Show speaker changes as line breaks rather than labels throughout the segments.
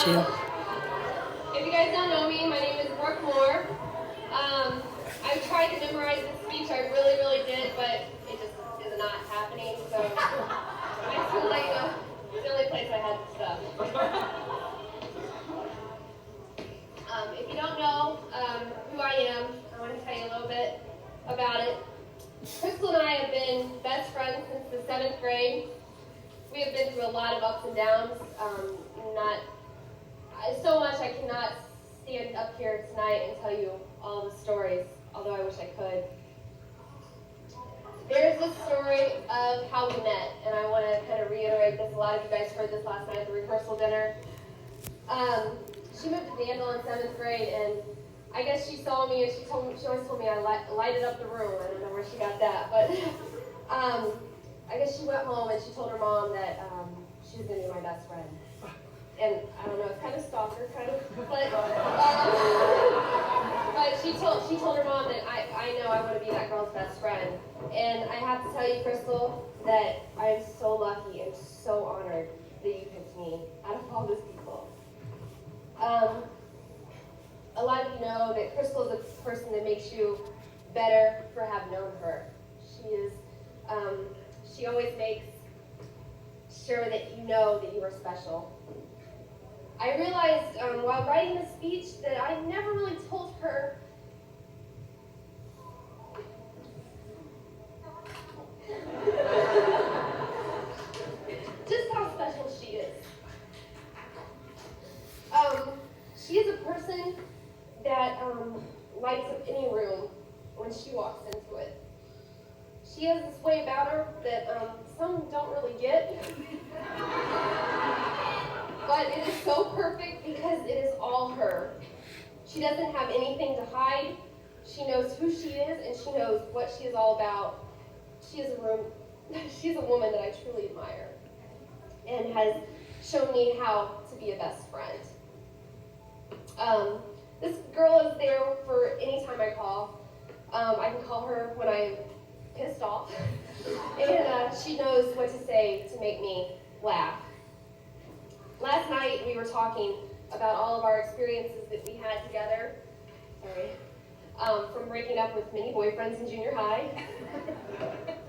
If you guys don't know me, my name is Brooke Moore. I tried to memorize this speech, I really, really did, but it just is not happening. So I just want to let you know, it's the only place I had the stuff. If you don't know who I am, I want to tell you a little bit about it. Crystal and I have been best friends since the 7th grade. We have been through a lot of ups and downs. So much I cannot stand up here tonight and tell you all the stories, although I wish I could. There's this story of how we met, and I want to kind of reiterate this. A lot of you guys heard this last night at the rehearsal dinner. She moved to Danville in 7th grade, and I guess she saw me, and she always told me I lighted up the room. I don't know where she got that, but I guess she went home and she told her mom that she was going to be my best friend. And I don't know, it's kind of stalker, but she told her mom that I know I want to be that girl's best friend. And I have to tell you, Crystal, that I am so lucky and so honored that you picked me out of all those people. A lot of you know that Crystal is a person that makes you better for having known her. She always makes sure that you know that you are special. I realized while writing this speech that I never really told her just how special she is. She is a person that lights up any room when she walks into it. She has this way about her that some don't really get. But it is so perfect because it is all her. She doesn't have anything to hide. She knows who she is and she knows what she is all about. She is a woman that I truly admire and has shown me how to be a best friend. This girl is there for any time I call. I can call her when I'm pissed off. And she knows what to say to make me laugh. Last night we were talking about all of our experiences that we had together. From breaking up with many boyfriends in junior high,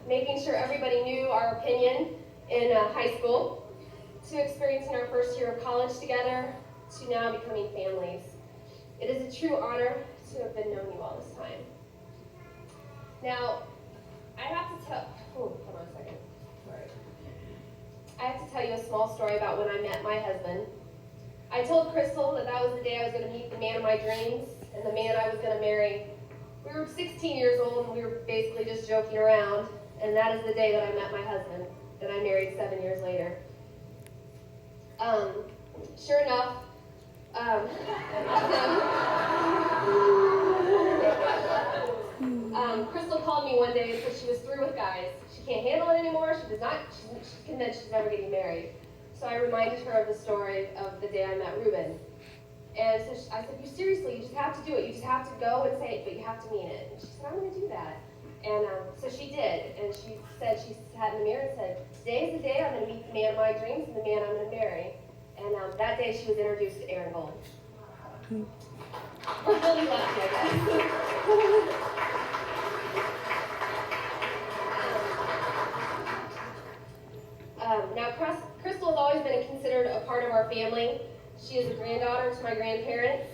making sure everybody knew our opinion in high school, to experiencing our first year of college together, to now becoming families. It is a true honor to have been known you all this time. Now, I have to tell, hold on a second. Sorry. I have to tell you a small story about when I met my husband. I told Crystal that was the day I was going to meet the man of my dreams and the man I was going to marry. We were 16 years old and we were basically just joking around, and that is the day that I met my husband, that I married 7 years later. Sure enough, Crystal called me one day and said she was through with guys. She can't handle it anymore. She's convinced she's never getting married. So I reminded her of the story of the day I met Ruben. And so I said, you just have to do it. You just have to go and say it, but you have to mean it. And she said, I'm going to do that. And so she did. And she said, she sat in the mirror and said, today is the day I'm going to meet the man of my dreams and the man I'm going to marry. And that day she was introduced to Aaron Gold. We're really lucky, I guess. Now, Crystal has always been considered a part of our family. She is a granddaughter to my grandparents.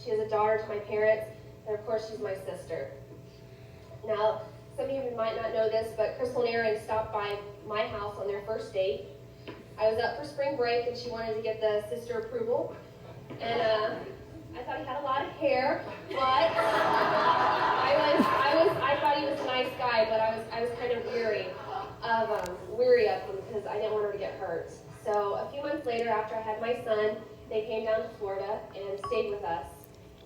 She is a daughter to my parents. And of course, she's my sister. Now, some of you might not know this, but Crystal and Aaron stopped by my house on their first date. I was up for spring break, and she wanted to get the sister approval. And I thought he had a lot of hair, but I thought he was a nice guy, but I was kind of weary of him because I didn't want her to get hurt. So a few months later, after I had my son, they came down to Florida and stayed with us.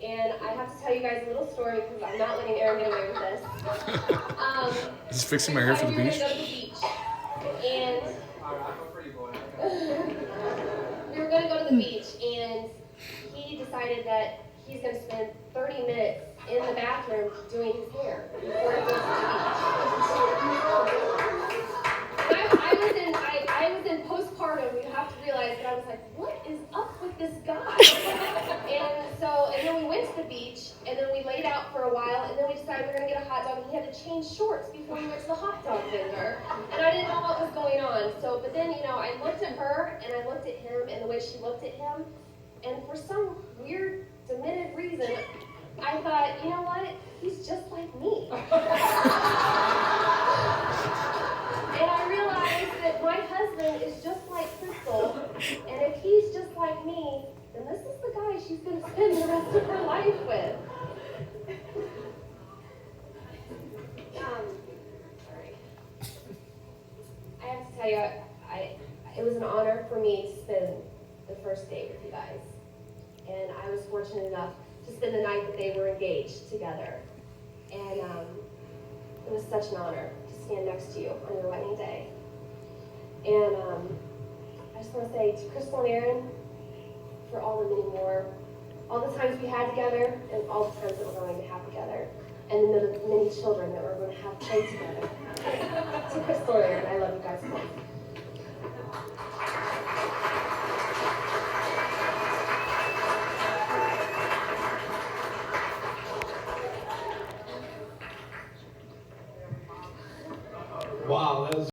And I have to tell you guys a little story because I'm not letting Aaron get away with this.
Just fixing my hair for the beach.
We were going to go to the beach. And we were going to go to the beach, and he decided that he's going to spend 30 minutes in the bathroom doing his hair before he goes to the beach. I was in postpartum. You have to realize that I was like, what is up with this guy? And then we went to the beach, and then we laid out for a while, and then we decided we were going to get a hot dog, and he had to change shorts before we went to the hot dog vendor. And I didn't know what was going on. But then, I looked at her, and I looked at him, and the way she looked at him, and for some weird, demented reason, I thought, you know what? He's just like me. And I realized that my husband is just like Crystal, and if he's just like me, then this is the guy she's going to spend the rest of her life with. Sorry. I have to tell you, it was an honor for me to spend the first date with you guys. And I was fortunate enough to spend the night that they were engaged together. And it was such an honor to stand next to you on your wedding day. And I just want to say to Crystal and Aaron, for all the many more, all the times we had together, and all the times that we're going to have together, and the many children that we're going to have play together. To Crystal and Aaron, I love you guys both.